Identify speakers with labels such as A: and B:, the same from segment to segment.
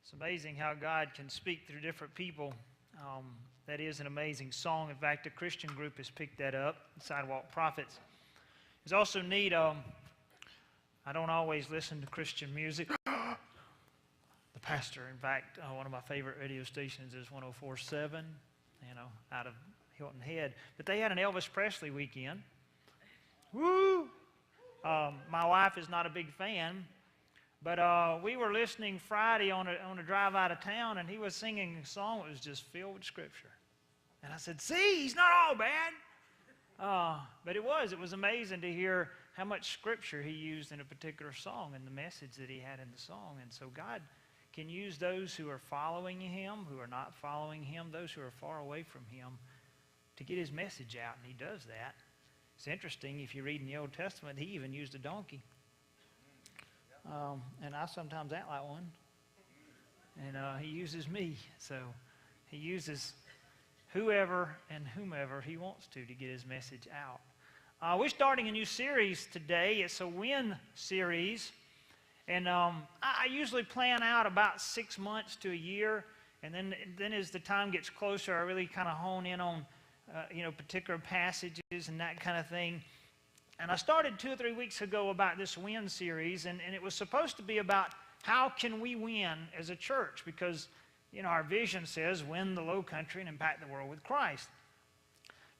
A: It's amazing how God can speak through different people. That is an amazing song. In fact, a Christian group has picked that up, Sidewalk Prophets. It's also neat. I don't always listen to Christian music. The pastor, in fact, one of my favorite radio stations is 104.7, out of Hilton Head. But they had an Elvis Presley weekend. Woo! My wife is not a big fan, but we were listening Friday on a drive out of town, and he was singing a song that was just filled with Scripture. And I said, see, he's not all bad. But it was amazing to hear how much Scripture he used in a particular song and the message that he had in the song. And so God can use those who are following Him, who are not following Him, those who are far away from Him, to get His message out, and He does that. It's interesting, if you read in the Old Testament, He even used a donkey. And I sometimes act like one. And He uses me. So He uses whoever and whomever He wants to get His message out. We're starting a new series today. It's a Win series. And I usually plan out about 6 months to a year. And then as the time gets closer, I really kind of hone in on particular passages and that kind of thing. And I started 2 or 3 weeks ago about this Win series, and it was supposed to be about how can we win as a church, because our vision says win the low country and impact the world with Christ.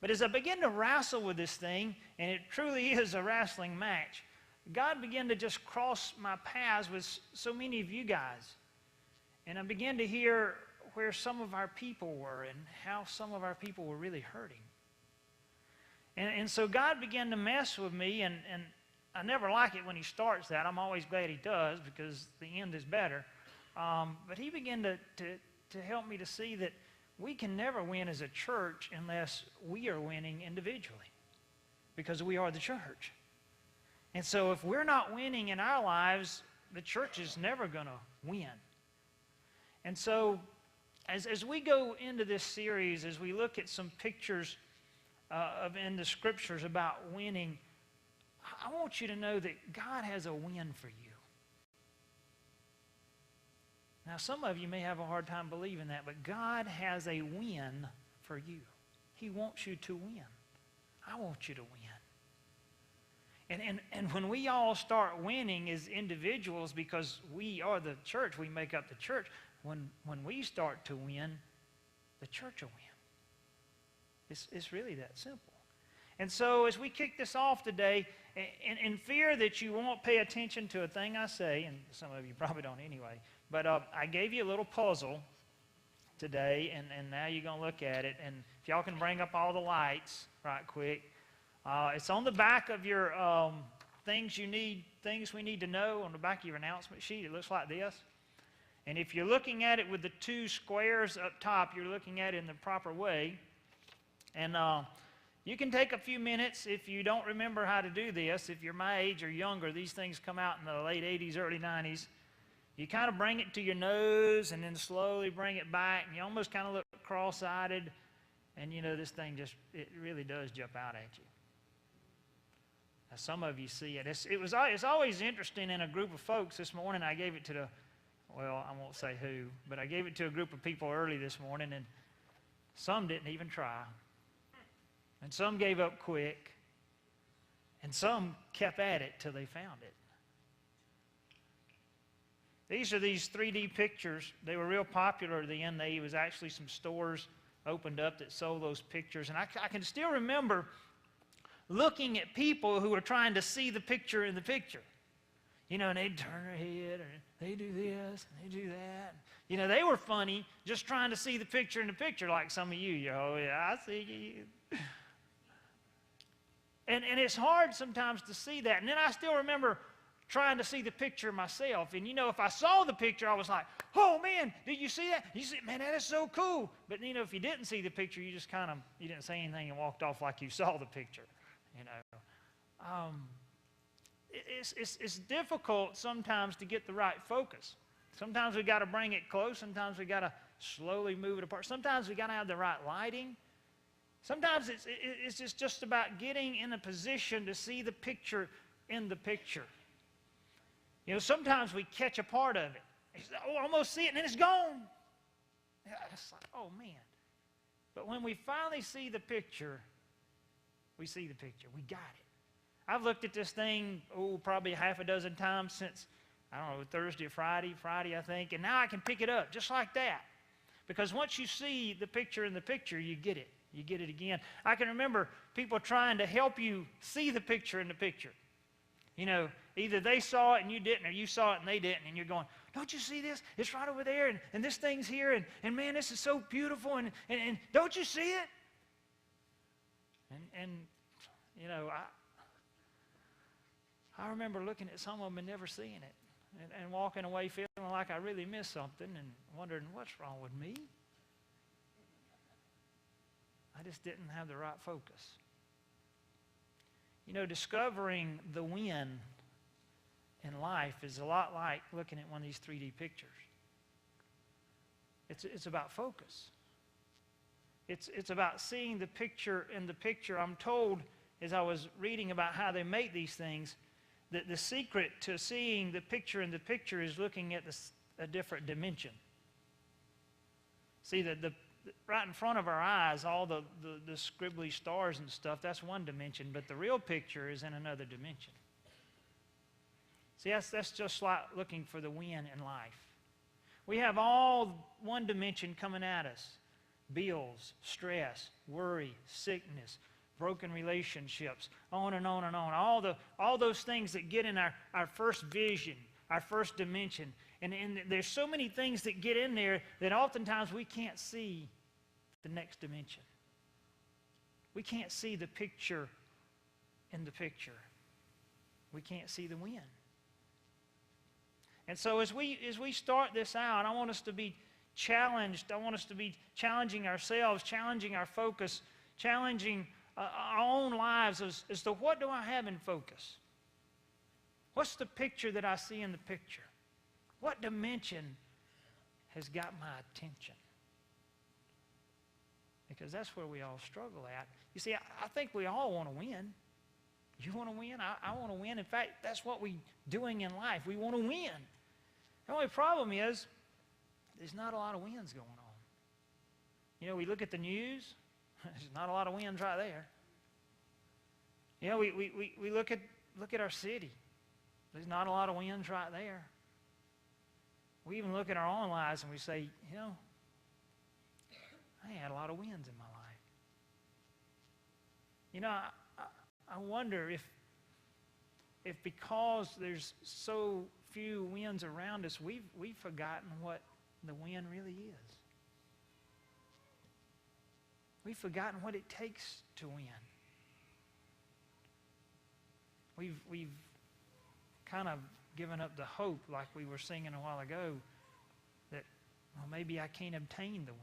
A: But as I began to wrestle with this thing, and it truly is a wrestling match, God began to just cross my paths with so many of you guys. And I began to hear where some of our people were and how some of our people were really hurting. And so God began to mess with me, and I never like it when He starts that. I'm always glad He does, because the end is better. But He began to help me to see that we can never win as a church unless we are winning individually, because we are the church. And so if we're not winning in our lives, the church is never going to win. And so as we go into this series, as we look at some pictures in the Scriptures about winning, I want you to know that God has a win for you. Now, some of you may have a hard time believing that, but God has a win for you. He wants you to win. I want you to win. And when we all start winning as individuals, because we are the church, we make up the church, when we start to win, the church will win. It's really that simple. And so as we kick this off today, in fear that you won't pay attention to a thing I say, and some of you probably don't anyway, but I gave you a little puzzle today, and now you're going to look at it. And if y'all can bring up all the lights right quick. It's on the back of your things we need to know, on the back of your announcement sheet. It looks like this. And if you're looking at it with the 2 squares up top, you're looking at it in the proper way. And you can take a few minutes if you don't remember how to do this. If you're my age or younger, these things come out in the late 80s, early 90s. You kind of bring it to your nose and then slowly bring it back, and you almost kind of look cross-eyed. And this thing it really does jump out at you. Now, some of you see it. It's always interesting in a group of folks. This morning I gave it to I won't say who, but I gave it to a group of people early this morning, and some didn't even try. And some gave up quick, and some kept at it till they found it. These are these 3D pictures. They were real popular then. There was actually some stores opened up that sold those pictures. And I can still remember looking at people who were trying to see the picture in the picture. And they'd turn their head, or they do this, and they do that. They were funny, just trying to see the picture in the picture, like some of you. Oh, yeah, I see you. And it's hard sometimes to see that. And then I still remember trying to see the picture myself. And, if I saw the picture, I was like, oh, man, did you see that? You see, man, that is so cool. But, if you didn't see the picture, you just you didn't say anything and walked off like you saw the picture, It's difficult sometimes to get the right focus. Sometimes we got to bring it close. Sometimes we got to slowly move it apart. Sometimes we got to have the right lighting. Sometimes it's just about getting in a position to see the picture in the picture. Sometimes we catch a part of it, He said, oh, I almost see it, and then it's gone. It's like, oh, man. But when we finally see the picture, we see the picture. We got it. I've looked at this thing, probably half a dozen times since, I don't know, Thursday or Friday, I think, and now I can pick it up just like that. Because once you see the picture in the picture, you get it. You get it again. I can remember people trying to help you see the picture in the picture. You know, either they saw it and you didn't, or you saw it and they didn't, and you're going, don't you see this? It's right over there, and this thing's here, and man, this is so beautiful, and don't you see it? And you know, I remember looking at some of them and never seeing it, and walking away feeling like I really missed something and wondering, what's wrong with me? I just didn't have the right focus. You know, discovering the win in life is a lot like looking at one of these 3D pictures. It's about focus. It's about seeing the picture in the picture. I'm told, as I was reading about how they make these things, that the secret to seeing the picture in the picture is looking at a different dimension. See, the right in front of our eyes, all the scribbly stars and stuff, that's one dimension, but the real picture is in another dimension. See, that's just like looking for the win in life. We have all one dimension coming at us. Bills, stress, worry, sickness, broken relationships, on and on and on. All those things that get in our first vision, our first dimension. And there's so many things that get in there that oftentimes we can't see the next dimension. We can't see the picture in the picture. We can't see the win. And so as we start this out, I want us to be challenged. I want us to be challenging ourselves, challenging our focus, challenging our own lives as to what do I have in focus? What's the picture that I see in the picture? What dimension has got my attention? Because that's where we all struggle at. You see, I think we all want to win. You want to win? I want to win. In fact, that's what we're doing in life. We want to win. The only problem is there's not a lot of wins going on. You know, we look at the news. There's not a lot of wins right there. You know, we look at our city. There's not a lot of wins right there. We even look at our own lives and we say, you know, I ain't had a lot of wins in my life. You know, I wonder if because there's so few wins around us, we've forgotten what the win really is. We've forgotten what it takes to win. We've kind of given up the hope, like we were singing a while ago, that, well, maybe I can't obtain the win.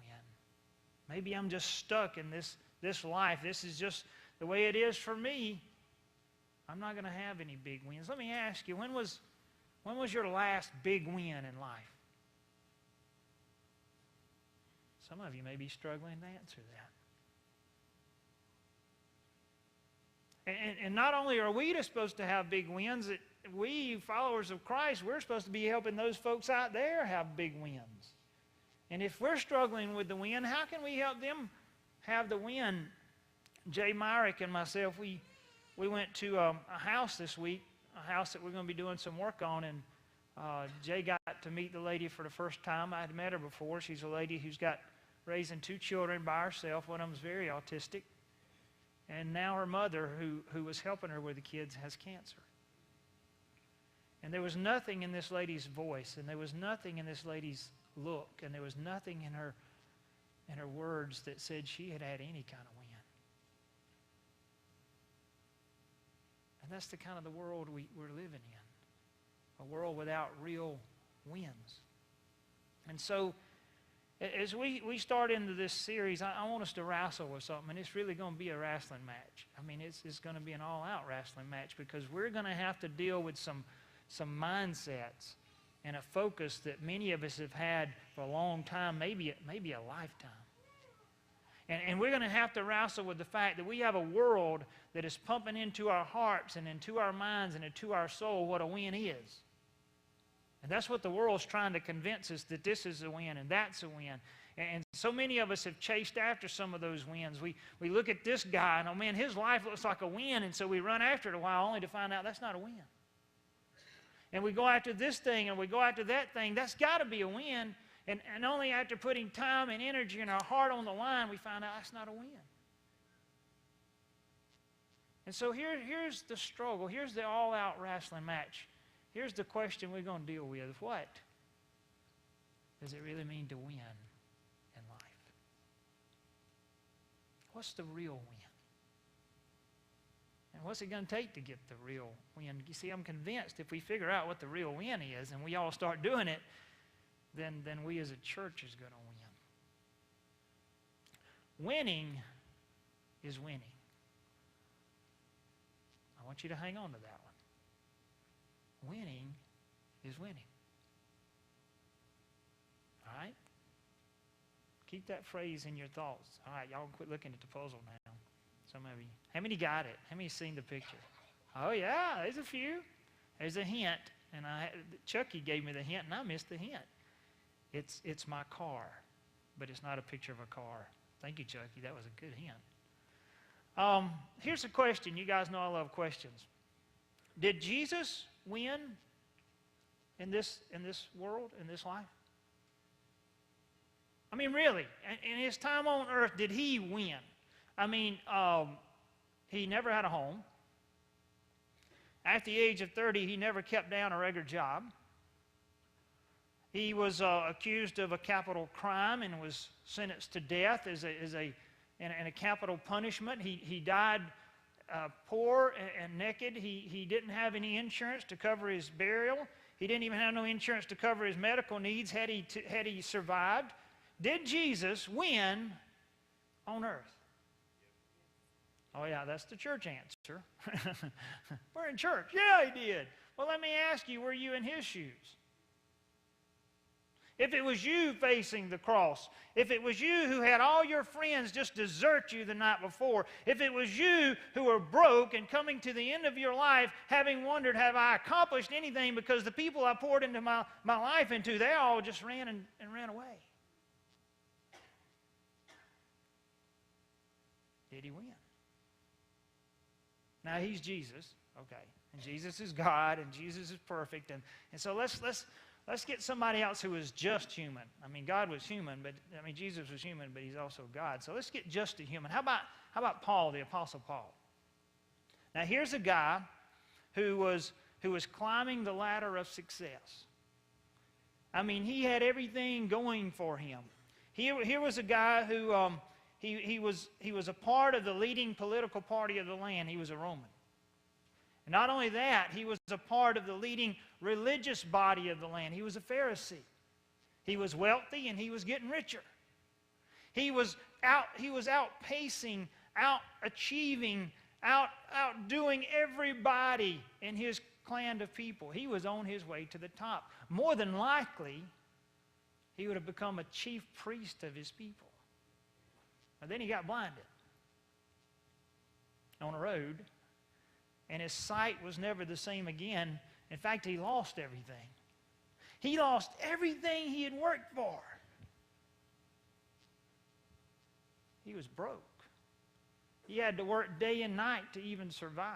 A: Maybe I'm just stuck in this life. This is just the way it is for me. I'm not going to have any big wins. Let me ask you, when was your last big win in life? Some of you may be struggling to answer that. And not only are we supposed to have big wins, we, followers of Christ, we're supposed to be helping those folks out there have big wins. And if we're struggling with the win, how can we help them have the win? Jay Myrick and myself, we went to a house this week, a house that we're going to be doing some work on, and Jay got to meet the lady for the first time. I had met her before. She's a lady who's got raising 2 children by herself. One of them's very autistic. And now her mother, who was helping her with the kids, has cancer. And there was nothing in this lady's voice, and there was nothing in this lady's look, and there was nothing in her words that said she had had any kind of win. And that's the kind of the world we're living in, a world without real wins. And so as we start into this series, I want us to wrestle with something, and it's really going to be a wrestling match. I mean, it's going to be an all-out wrestling match because we're going to have to deal with some mindsets and a focus that many of us have had for a long time, maybe a lifetime. And we're going to have to wrestle with the fact that we have a world that is pumping into our hearts and into our minds and into our soul what a win is. And that's what the world's trying to convince us, that this is a win and that's a win. And so many of us have chased after some of those wins. We look at this guy and, oh man, his life looks like a win, and so we run after it a while only to find out that's not a win. And we go after this thing and we go after that thing. That's got to be a win. And only after putting time and energy and our heart on the line, we find out that's not a win. And so here's the struggle. Here's the all-out wrestling match. Here's the question we're going to deal with. What does it really mean to win in life? What's the real win? And what's it going to take to get the real win? You see, I'm convinced if we figure out what the real win is and we all start doing it, then we as a church is going to win. Winning is winning. I want you to hang on to that one. Winning is winning. All right? Keep that phrase in your thoughts. All right, y'all quit looking at the puzzle now. Some of you. How many got it? How many seen the picture? Oh, yeah, there's a few. There's a hint. And Chucky gave me the hint, and I missed the hint. It's my car, but it's not a picture of a car. Thank you, Chucky. That was a good hint. Here's a question. You guys know I love questions. Did Jesus win in this world, in this life? I mean, really, in his time on earth, did he win? I mean, he never had a home. At the age of 30, he never kept down a regular job. He was accused of a capital crime and was sentenced to death as a capital punishment. He died poor and naked. He didn't have any insurance to cover his burial. He didn't even have no insurance to cover his medical needs had he survived. Did Jesus win on earth? Oh, yeah, that's the church answer. We're in church. Yeah, he did. Well, let me ask you, were you in his shoes? If it was you facing the cross, if it was you who had all your friends just desert you the night before, if it was you who were broke and coming to the end of your life having wondered, have I accomplished anything because the people I poured into my life into, they all just ran and ran away. Did he win? Now, he's Jesus, okay, and Jesus is God, and Jesus is perfect, and so let's get somebody else who is just human. I mean, God was human, but I mean, Jesus was human, but he's also God. So let's get just a human. How about Paul, the Apostle Paul? Now, here's a guy who was climbing the ladder of success. I mean, he had everything going for him. Here was a guy who he was a part of the leading political party of the land. He was a Roman. And not only that, he was a part of the leading religious body of the land. He was a Pharisee. He was wealthy and he was getting richer. He was outpacing, out-achieving, outdoing everybody in his clan of people. He was on his way to the top. More than likely, he would have become a chief priest of his people. But then he got blinded on a road, and his sight was never the same again. In fact, he lost everything. He lost everything he had worked for. He was broke. He had to work day and night to even survive.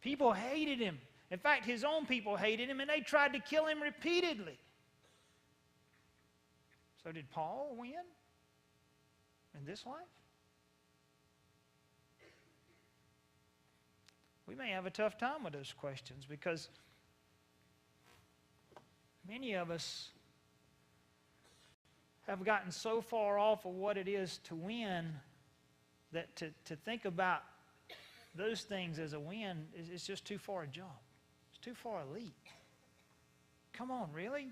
A: People hated him. In fact, his own people hated him, and they tried to kill him repeatedly. So did Paul win in this life? We may have a tough time with those questions because many of us have gotten so far off of what it is to win that to think about those things as a win is just too far a jump. It's too far a leap. Come on, really?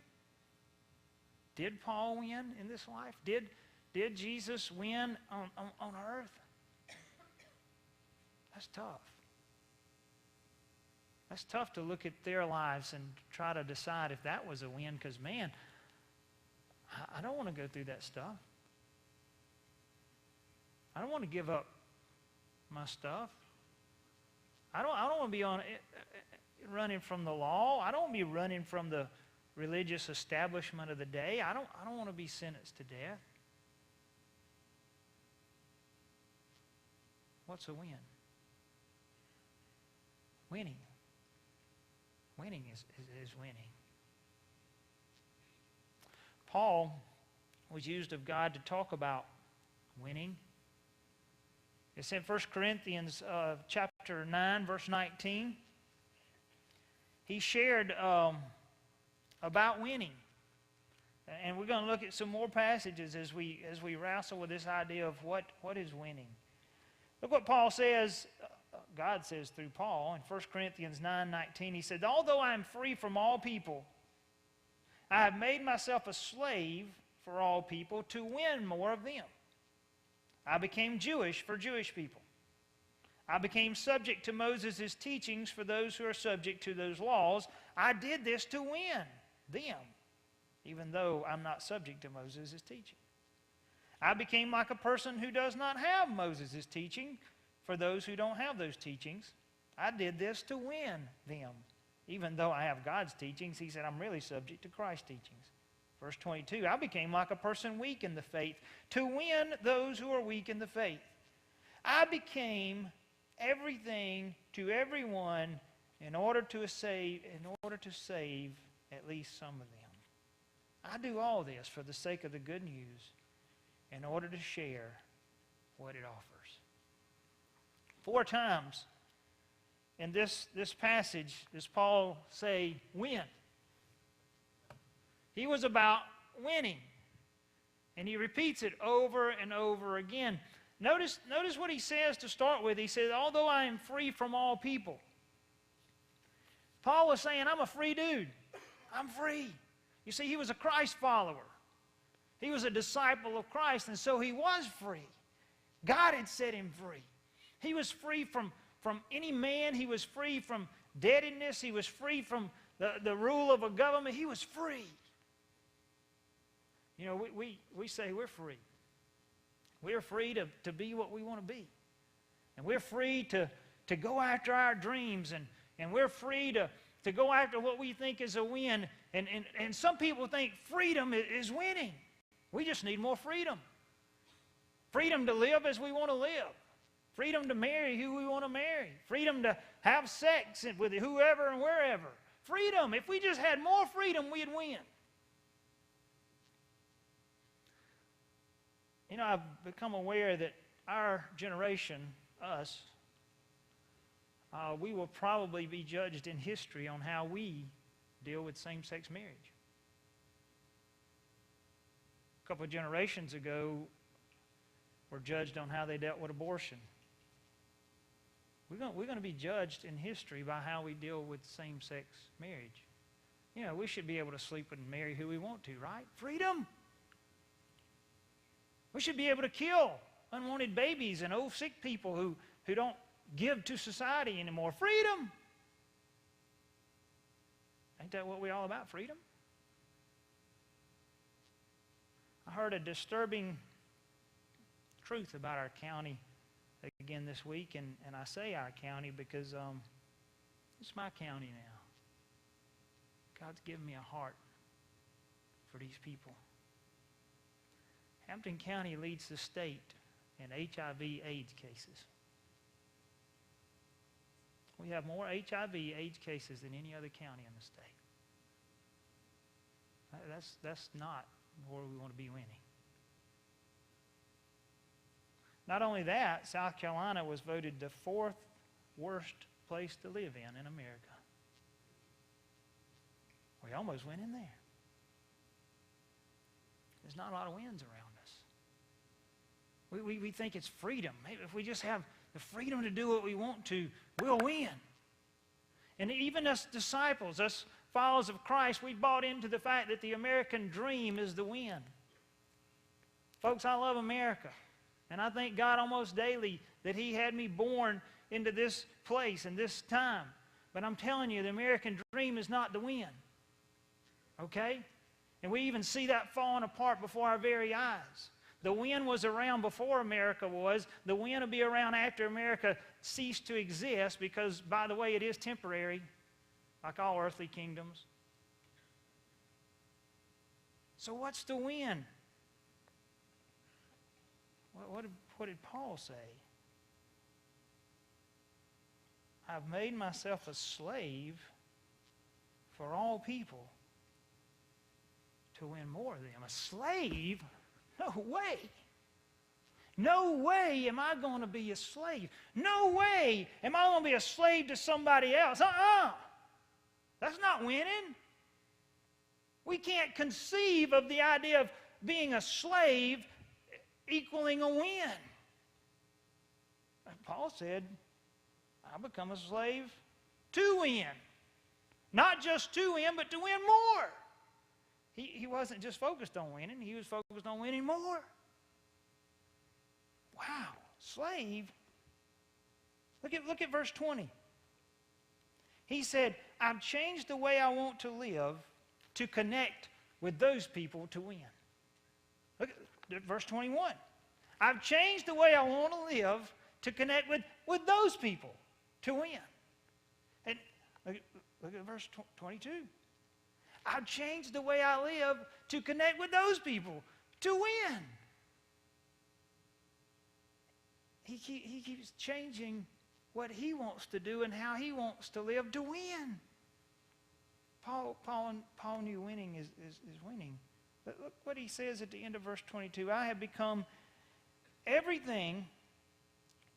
A: Did Paul win in this life? Did Jesus win on earth? That's tough. That's tough to look at their lives and try to decide if that was a win because, man, I don't want to go through that stuff. I don't want to give up my stuff. I don't want to be on it. running from the law. I don't want to be running from the religious establishment of the day. I don't want to be sentenced to death. What's a win? Winning. Winning is winning. Paul was used of God to talk about winning. It's in 1 Corinthians chapter 9, verse 19. He shared about winning. And we're going to look at some more passages as we wrestle with this idea of what is winning. Look what Paul says, God says through Paul in 1 Corinthians 9:19. He said, although I am free from all people, I have made myself a slave for all people to win more of them. I became Jewish for Jewish people. I became subject to Moses' teachings for those who are subject to those laws. I did this to win them, even though I'm not subject to Moses' teaching. I became like a person who does not have Moses' teaching for those who don't have those teachings. I did this to win them. Even though I have God's teachings, he said, I'm really subject to Christ's teachings. Verse 22, I became like a person weak in the faith to win those who are weak in the faith. I became everything to everyone in order to save at least some of them. I do all this for the sake of the good news in order to share what it offers. 4 times in this passage does Paul say win. He was about winning. And he repeats it over and over again. Notice what he says to start with. He says, although I am free from all people. Paul was saying, I'm a free dude. I'm free. You see, he was a Christ follower. He was a disciple of Christ, and so he was free. God had set him free. He was free from any man. He was free from deadness. He was free from the rule of a government. He was free. You know, we say we're free. We're free to be what we want to be. And we're free to go after our dreams. And we're free to go after what we think is a win. And some people think freedom is winning. We just need more freedom. Freedom to live as we want to live. Freedom to marry who we want to marry. Freedom to have sex with whoever and wherever. Freedom. If we just had more freedom, we'd win. You know, I've become aware that our generation, us, we will probably be judged in history on how we deal with same-sex marriage. A couple of generations ago, were judged on how they dealt with abortion. We're going to be judged in history by how we deal with same-sex marriage. You know, we should be able to sleep and marry who we want to, right? Freedom! We should be able to kill unwanted babies and old sick people who don't give to society anymore. Freedom! Ain't that what we're all about, freedom? I heard a disturbing truth about our county again this week, and I say our county because it's my county now. God's given me a heart for these people. Hampton County leads the state in HIV/AIDS cases. We have more HIV/AIDS cases than any other county in the state. That's not where we want to be winning. Not only that, South Carolina was voted the 4th worst place to live in America. We almost went in there. There's not a lot of wins around us. We think it's freedom. Maybe if we just have the freedom to do what we want to, we'll win. And even us disciples, us followers of Christ, we bought into the fact that the American dream is the win. Folks, I love America. And I thank God almost daily that He had me born into this place and this time. But I'm telling you, the American dream is not the win. Okay? And we even see that falling apart before our very eyes. The win was around before America was. The win will be around after America ceased to exist because, by the way, it is temporary. like all earthly kingdoms. So what's to win? What did Paul say? I've made myself a slave for all people to win more of them. A slave? No way. No way am I going to be a slave. No way am I going to be a slave to somebody else. That's not winning. We can't conceive of the idea of being a slave equaling a win. Paul said, I become a slave to win. Not just to win, but to win more. He wasn't just focused on winning, he was focused on winning more. Wow, slave. Look at verse 20. He said, I've changed the way I want to live to connect with those people to win. Look at verse 21. I've changed the way I want to live to connect with those people to win. And look at verse 22. I've changed the way I live to connect with those people to win. He keeps changing what he wants to do and how he wants to live to win. Paul knew winning is winning. But look what he says at the end of verse 22. I have become everything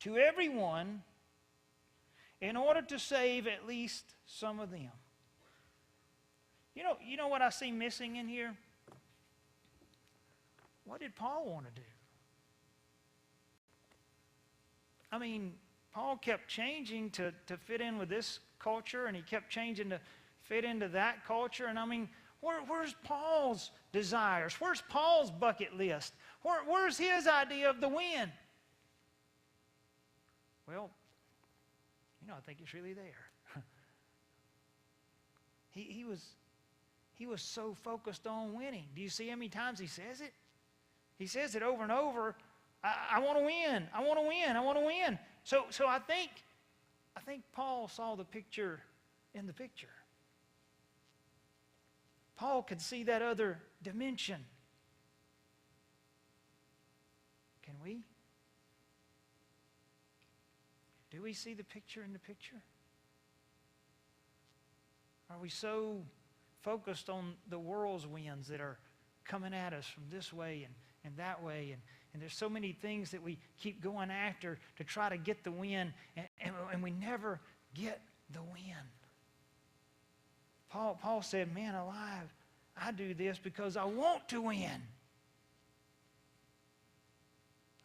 A: to everyone in order to save at least some of them. You know what I see missing in here? What did Paul want to do? I mean, Paul kept changing to fit in with this culture, and he kept changing to fit into that culture. And I mean, where's Paul's desires? Where's Paul's bucket list? Where's his idea of the win? Well, I think it's really there. He was so focused on winning. Do you see how many times he says it? He says it over and over. I want to win. I want to win. I want to win. So I think Paul saw the picture in the picture. Paul could see that other dimension. Can we? Do we see the picture in the picture? Are we so focused on the world's winds that are coming at us from this way and that way, and there's so many things that we keep going after to try to get the win, and we never get the win. Paul said, man alive, I do this because I want to win.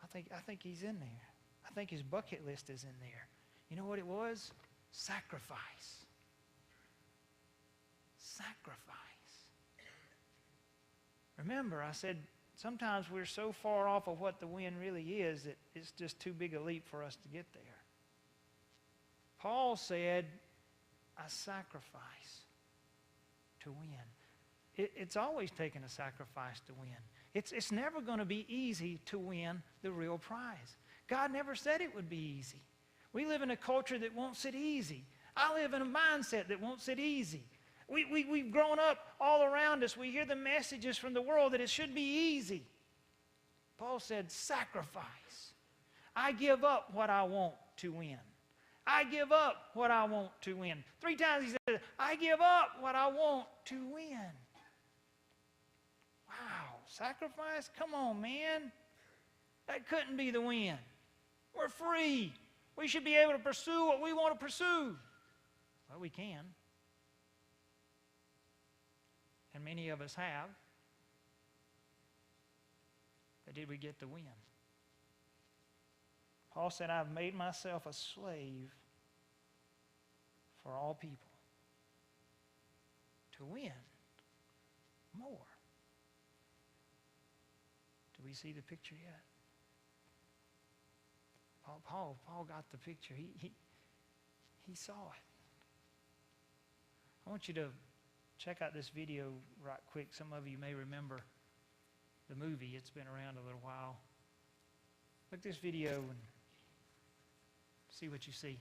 A: I think he's in there. I think his bucket list is in there. You know what it was? Sacrifice. Sacrifice. Remember, I said sometimes we're so far off of what the win really is that it's just too big a leap for us to get there. Paul said, I sacrifice to win. It's always taken a sacrifice to win. It's never going to be easy to win the real prize. God never said it would be easy. We live in a culture that wants it easy. I live in a mindset that wants it easy. We've grown up all around us. We hear the messages from the world that it should be easy. Paul said, sacrifice. I give up what I want to win. I give up what I want to win. 3 times he said, I give up what I want to win. Wow, sacrifice? Come on, man. That couldn't be the win. We're free. We should be able to pursue what we want to pursue. Well, we can. And many of us have. But did we get the win? Paul said, I've made myself a slave for all people to win more. Do we see the picture yet? Paul got the picture. He saw it. I want you to check out this video right quick. Some of you may remember the movie. It's been around a little while. Look at this video and see what you see.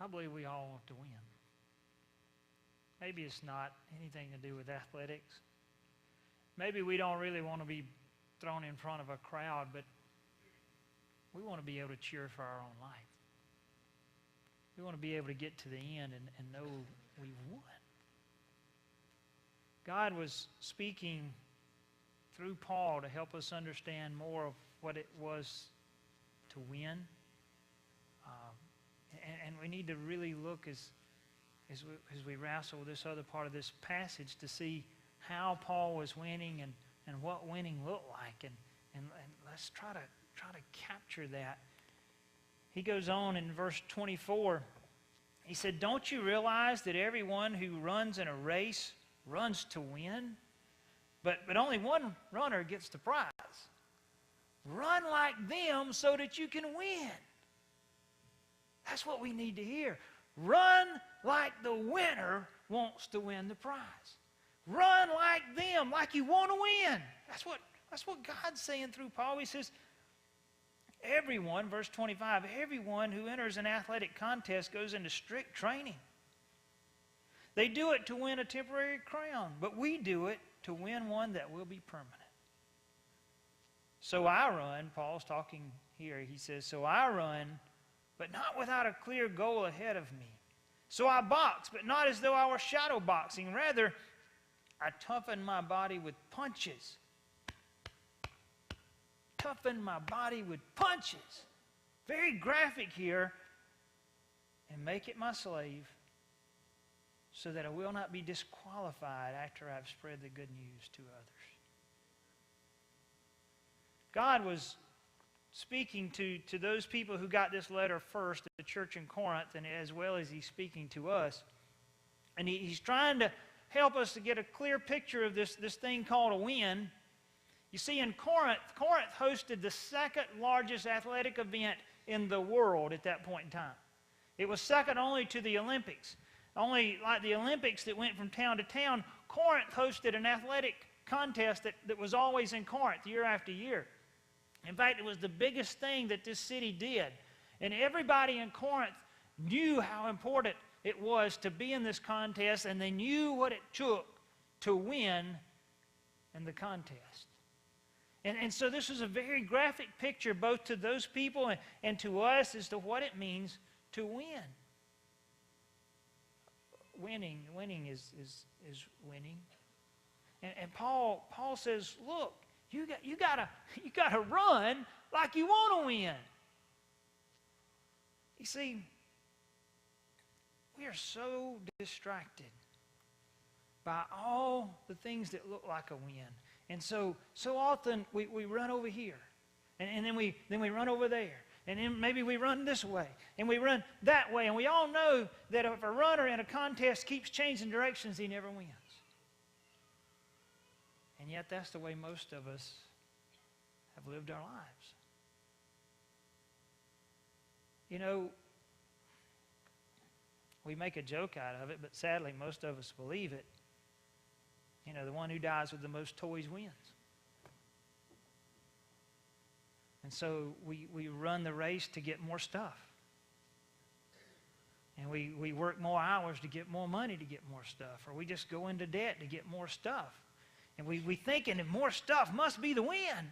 A: I believe we all want to win. Maybe it's not anything to do with athletics. Maybe we don't really want to be thrown in front of a crowd, but we want to be able to cheer for our own life. We want to be able to get to the end and know we won. God was speaking through Paul to help us understand more of what it was to win. And we need to really look as we wrestle with this other part of this passage to see how Paul was winning and what winning looked like. And let's try to capture that. He goes on in verse 24. He said, "Don't you realize that everyone who runs in a race runs to win? But only one runner gets the prize. Run like them so that you can win." That's what we need to hear. Run like the winner wants to win the prize. Run like them, like you want to win. That's what God's saying through Paul. He says, everyone, verse 25, everyone who enters an athletic contest goes into strict training. They do it to win a temporary crown, but we do it to win one that will be permanent. So I run, Paul's talking here, he says, so I run, but not without a clear goal ahead of me. So I box, but not as though I were shadow boxing. Rather, I toughen my body with punches. Toughen my body with punches. Very graphic here. And make it my slave, so that I will not be disqualified after I've spread the good news to others. God was speaking to those people who got this letter first, the church in Corinth, and as well as he's speaking to us. And he's trying to help us to get a clear picture of this thing called a win. You see, in Corinth hosted the second largest athletic event in the world at that point in time. It was second only to the Olympics. Only like the Olympics that went from town to town, Corinth hosted an athletic contest that was always in Corinth year after year. In fact, it was the biggest thing that this city did. And everybody in Corinth knew how important it was to be in this contest, and they knew what it took to win in the contest. And so this was a very graphic picture both to those people and to us as to what it means to win. Winning is winning. And Paul says, look, you gotta run like you want to win. You see, we are so distracted by all the things that look like a win. And so often we run over here. And then we run over there. And then maybe we run this way. And we run that way. And we all know that if a runner in a contest keeps changing directions, he never wins. And yet that's the way most of us have lived our lives. You know, we make a joke out of it, but sadly most of us believe it. You know, the one who dies with the most toys wins. And so we run the race to get more stuff. And we work more hours to get more money to get more stuff. Or we just go into debt to get more stuff. And we thinking that more stuff must be the win.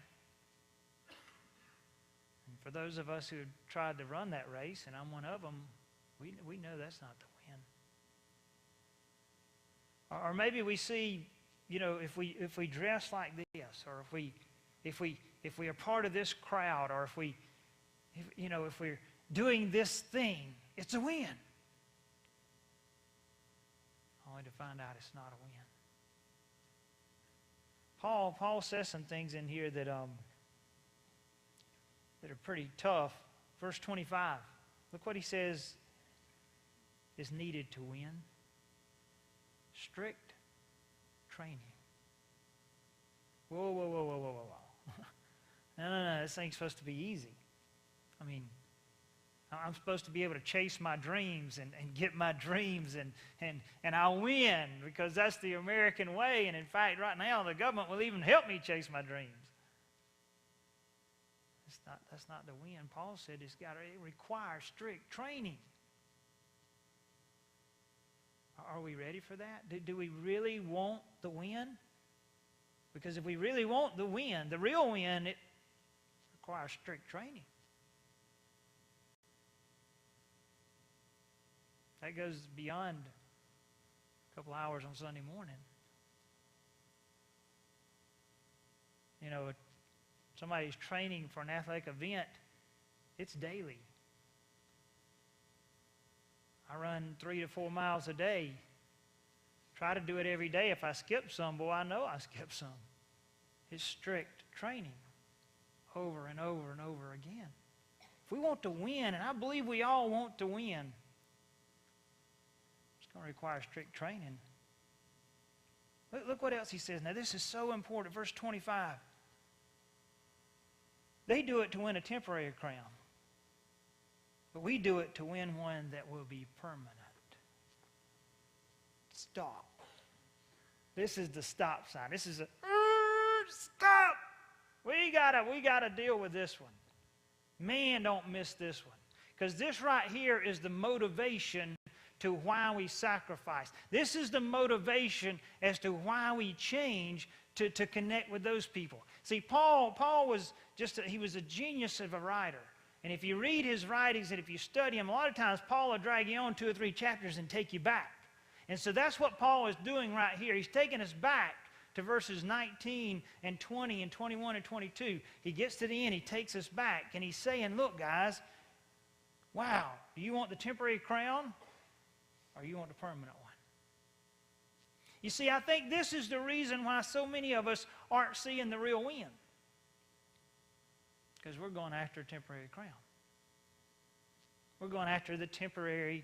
A: And for those of us who have tried to run that race, and I'm one of them, we know that's not the win. Or maybe we see, you know, if we dress like this, or if we are part of this crowd, or if we're doing this thing, it's a win. Only to find out it's not a win. Paul says some things in here that are pretty tough. Verse 25. Look what he says is needed to win. Strict training. Whoa. No. This thing's supposed to be easy. I mean, I'm supposed to be able to chase my dreams and get my dreams and I'll win because that's the American way. And in fact, right now, the government will even help me chase my dreams. That's not the win. Paul said it requires strict training. we ready for that? Do we really want the win? Because if we really want the win, the real win, it requires strict training. That goes beyond a couple hours on Sunday morning. You know, somebody's training for an athletic event, it's daily. I run 3 to 4 miles a day. Try to do it every day. If I skip some, boy, I know I skip some. It's strict training over and over and over again. If we want to win, and I believe we all want to win, it's going to require strict training. Look what else he says. Now, this is so important. Verse 25. They do it to win a temporary crown, but we do it to win one that will be permanent. Stop. This is the stop sign. This is a stop. We gotta deal with this one. Man, don't miss this one. Because this right here is the motivation to why we sacrifice. This is the motivation as to why we change to connect with those people. See, Paul was he was a genius of a writer. And if you read his writings and if you study him, a lot of times Paul will drag you on 2 or 3 chapters and take you back. And so that's what Paul is doing right here. He's taking us back to verses 19 and 20 and 21 and 22. He gets to the end, he takes us back, and he's saying, look, guys, wow, do you want the temporary crown or you want the permanent one? You see, I think this is the reason why so many of us aren't seeing the real win. Because we're going after a temporary crown. We're going after the temporary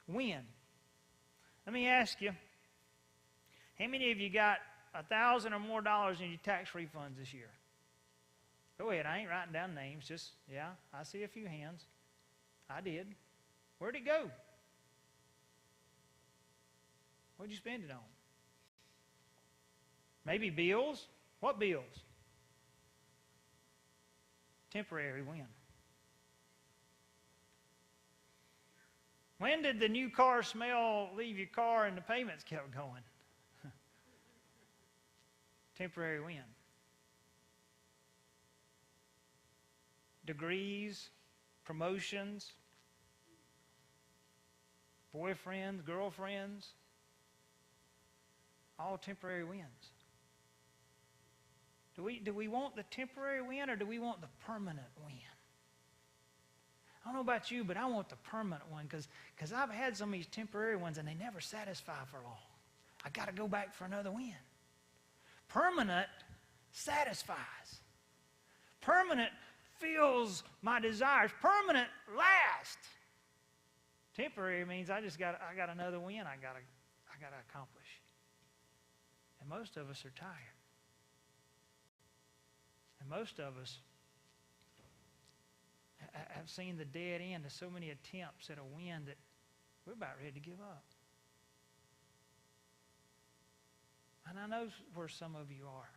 A: win. Let me ask you, how many of you got $1,000 or more in your tax refunds this year? Go ahead, I ain't writing down names, just, yeah, I see a few hands. I did. Where'd it go? What'd you spend it on? Maybe bills? What bills? Temporary win. When did the new car smell leave your car and the payments kept going? Temporary win. Degrees, promotions, boyfriends, girlfriends, all temporary wins. Do we want the temporary win or do we want the permanent win? I don't know about you, but I want the permanent one because I've had some of these temporary ones and they never satisfy for long. I got to go back for another win. Permanent satisfies. Permanent fills my desires. Permanent lasts. Temporary means I got another win I got to accomplish. And most of us are tired. And most of us have seen the dead end of so many attempts at a win that we're about ready to give up. And I know where some of you are.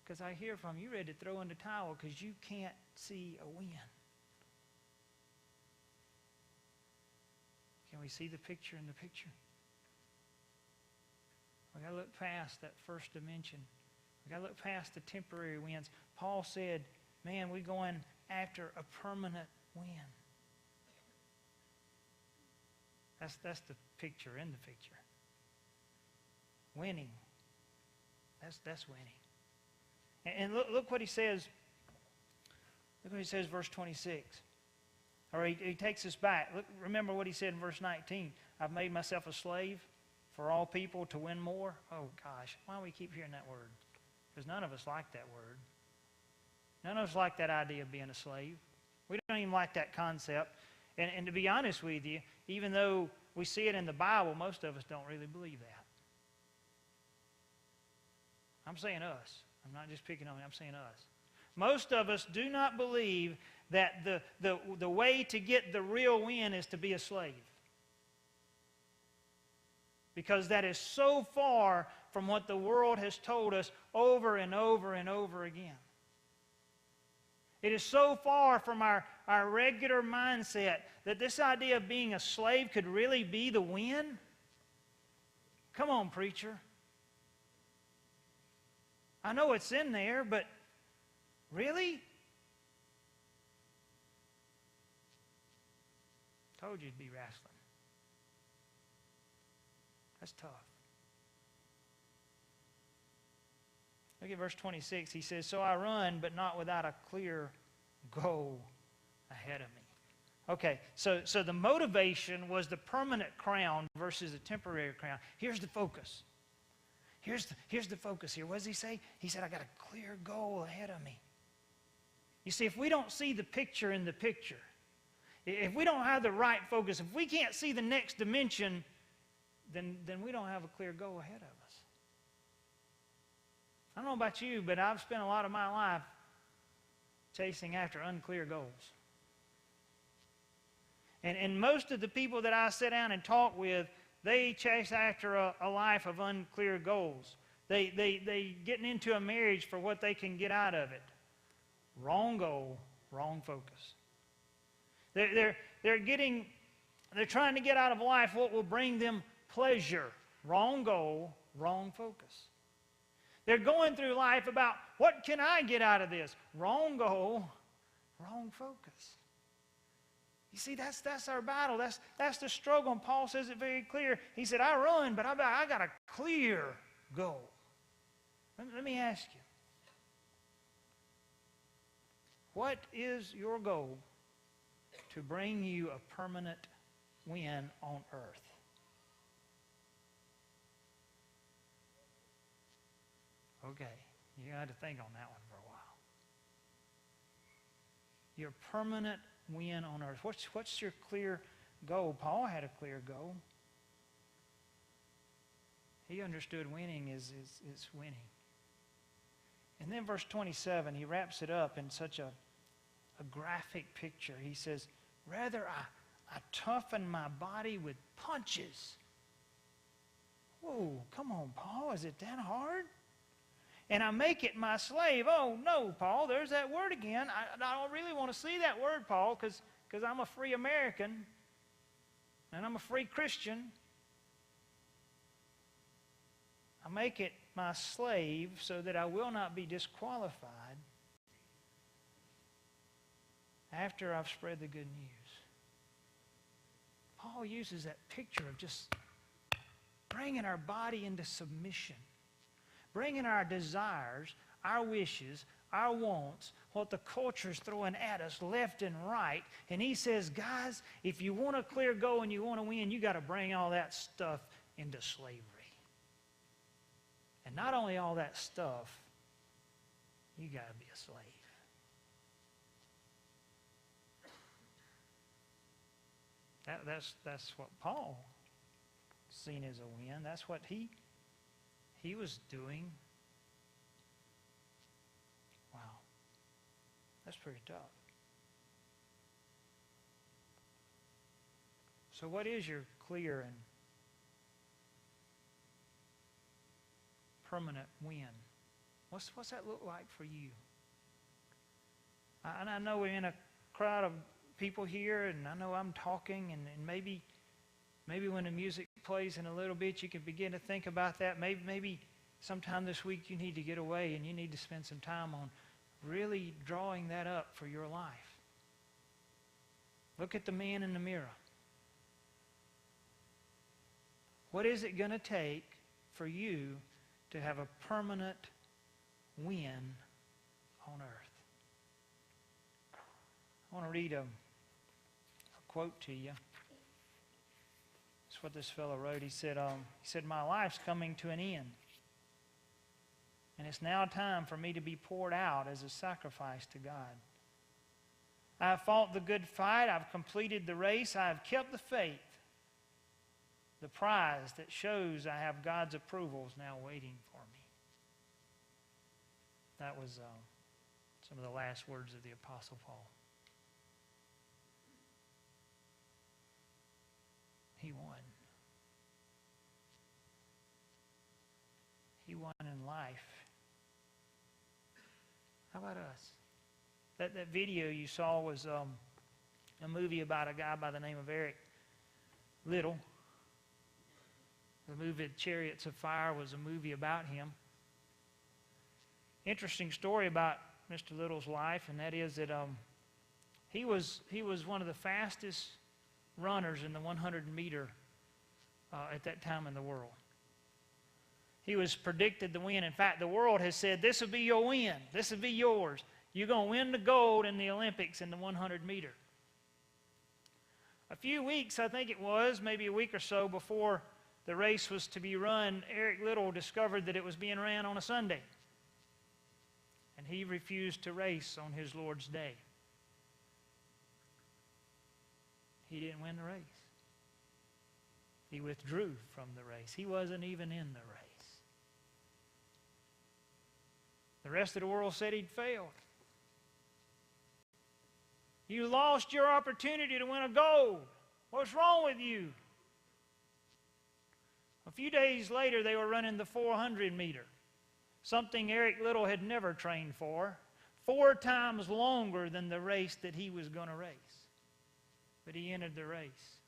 A: Because I hear from you ready to throw in the towel because you can't see a win. Can we see the picture in the picture? We got to look past that first dimension. We got to look past the temporary wins. Paul said, man, we're going after a permanent win. That's the picture in the picture. Winning. That's winning. And look what he says. Look what he says, verse 26. Or he takes us back. Look, remember what he said in verse 19. I've made myself a slave for all people to win more. Oh, gosh. Why do we keep hearing that word? Because none of us like that word. None of us like that idea of being a slave. We don't even like that concept. And to be honest with you, even though we see it in the Bible, most of us don't really believe that. I'm saying us. I'm not just picking on you. I'm saying us. Most of us do not believe that the way to get the real win is to be a slave. Because that is so far from what the world has told us over and over and over again. It is so far from our regular mindset that this idea of being a slave could really be the win. Come on, preacher. I know it's in there, but really? Told you it'd be wrestling. That's tough. Look at verse 26. He says, so I run, but not without a clear goal ahead of me. Okay, so the motivation was the permanent crown versus the temporary crown. Here's the focus. Here's the focus here. What does he say? He said, I got a clear goal ahead of me. You see, if we don't see the picture in the picture, if we don't have the right focus, if we can't see the next dimension, then we don't have a clear goal ahead of us. I don't know about you, but I've spent a lot of my life chasing after unclear goals. And most of the people that I sit down and talk with, they chase after a life of unclear goals. They getting into a marriage for what they can get out of it. Wrong goal, wrong focus. They're trying to get out of life what will bring them pleasure. Wrong goal, wrong focus. They're going through life about, what can I get out of this? Wrong goal, wrong focus. You see, that's our battle. That's the struggle. And Paul says it very clear. He said, I run, but I got a clear goal. Let me ask you. What is your goal to bring you a permanent win on earth? Okay, you got to think on that one for a while. Your permanent win on earth. What's your clear goal? Paul had a clear goal. He understood winning is winning. And then verse 27, he wraps it up in such a graphic picture. He says, rather I toughen my body with punches. Whoa, come on, Paul, is it that hard? And I make it my slave. Oh, no, Paul, there's that word again. I don't really want to see that word, Paul, because I'm a free American and I'm a free Christian. I make it my slave so that I will not be disqualified after I've spread the good news. Paul uses that picture of just bringing our body into submission. Bringing our desires, our wishes, our wants, what the culture's throwing at us left and right. And he says, guys, if you want a clear goal and you want to win, you got to bring all that stuff into slavery. And not only all that stuff, you got to be a slave. That's what Paul seen as a win. That's what he was doing. Wow. That's pretty tough. So what is your clear and permanent win? What's that look like for you? I know we're in a crowd of people here, and I know I'm talking, and maybe when the music plays in a little bit, you can begin to think about that. Maybe sometime this week you need to get away and you need to spend some time on really drawing that up for your life. Look at the man in the mirror. What is it going to take for you to have a permanent win on earth? I want to read a quote to you. That's what this fellow wrote. He said, my life's coming to an end. And it's now time for me to be poured out as a sacrifice to God. I have fought the good fight. I've completed the race. I have kept the faith. The prize that shows I have God's approval is now waiting for me. That was some of the last words of the Apostle Paul. He won. He won in life. How about us? That video you saw was a movie about a guy by the name of Eric Liddell. The movie Chariots of Fire was a movie about him. Interesting story about Mr. Little's life, and that is that he was one of the fastest runners in the 100-meter at that time in the world. He was predicted to win. In fact, the world has said, this will be your win. This will be yours. You're going to win the gold in the Olympics in the 100-meter. A few weeks, I think it was, maybe a week or so before the race was to be run, Eric Liddell discovered that it was being ran on a Sunday. And he refused to race on his Lord's day. He didn't win the race. He withdrew from the race. He wasn't even in the race. The rest of the world said he'd failed. You lost your opportunity to win a gold. What's wrong with you? A few days later, they were running the 400-meter, something Eric Liddell had never trained for, 4 times longer than the race that he was going to race. But he entered the race.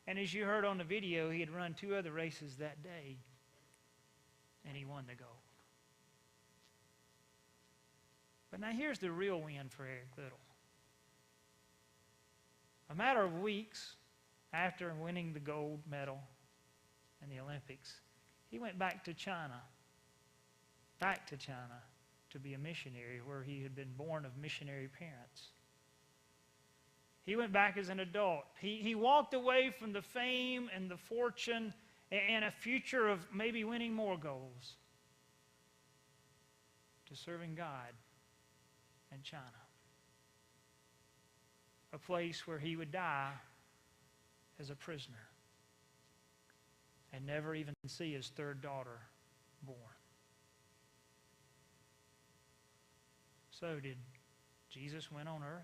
A: And as you heard on the video, he had run 2 other races that day, and he won the gold. But now here's the real win for Eric Liddell. A matter of weeks after winning the gold medal in the Olympics, he went back to China to be a missionary where he had been born of missionary parents. He went back as an adult. He walked away from the fame and the fortune and a future of maybe winning more golds to serving God in China, a place where he would die as a prisoner and never even see his 3rd daughter born. So did Jesus win on earth?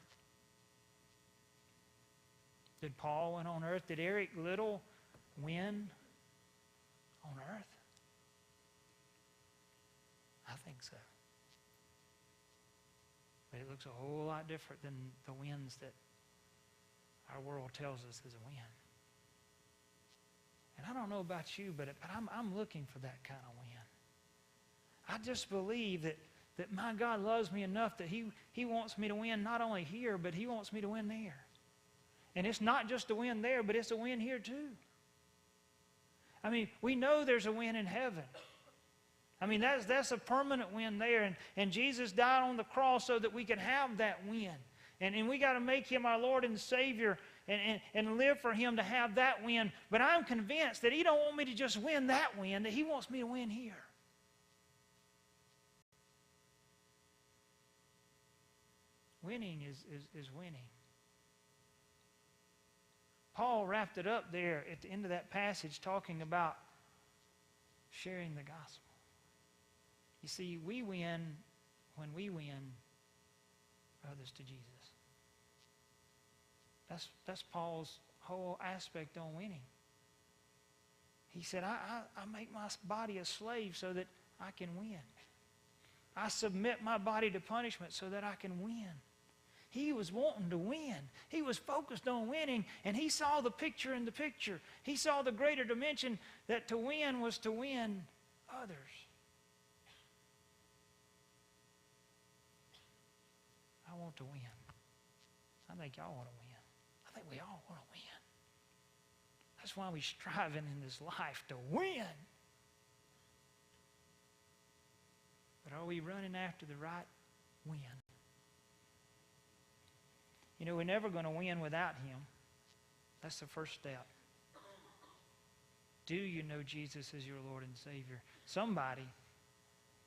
A: Did Paul win on earth? Did Eric Liddell win on earth? I think so. But it looks a whole lot different than the wins that our world tells us is a win. And I don't know about you, but I'm looking for that kind of win. I just believe that my God loves me enough that He wants me to win not only here, but He wants me to win there. And it's not just a win there, but it's a win here too. I mean, we know there's a win in heaven. I mean, that's a permanent win there. And Jesus died on the cross so that we could have that win. And we got to make Him our Lord and Savior and live for Him to have that win. But I'm convinced that He don't want me to just win that win, that He wants me to win here. Winning is winning. Paul wrapped it up there at the end of that passage talking about sharing the gospel. You see, we win when we win others to Jesus. That's Paul's whole aspect on winning. He said, I make my body a slave so that I can win. I submit my body to punishment so that I can win. He was wanting to win. He was focused on winning, and he saw the picture in the picture. He saw the greater dimension that to win was to win others. I want to win. I think y'all want to win. I think we all want to win. That's why we're striving in this life to win. But are we running after the right win? You know, we're never going to win without Him. That's the first step. Do you know Jesus as your Lord and Savior? Somebody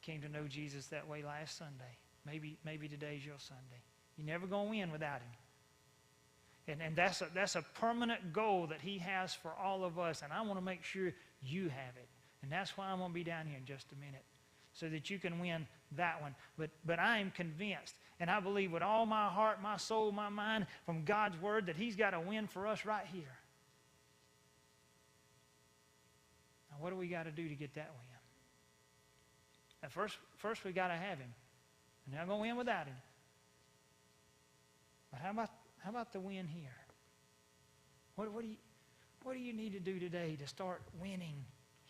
A: came to know Jesus that way last Sunday. Maybe today's your Sunday. You're never going to win without Him. And that's a permanent goal that He has for all of us. And I want to make sure you have it. And that's why I'm going to be down here in just a minute, so that you can win that one. But I am convinced, and I believe with all my heart, my soul, my mind, from God's Word, that He's got a win for us right here. Now, what do we got to do to get that win? At first we got to have Him. We're not going to win without Him. But how about the win here? What do you need to do today to start winning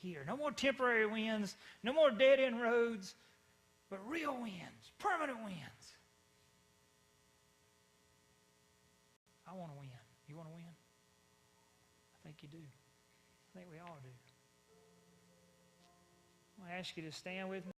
A: here. No more temporary wins, no more dead-end roads, but real wins, permanent wins. I want to win. You want to win? I think you do. I think we all do. I'm going to ask you to stand with me.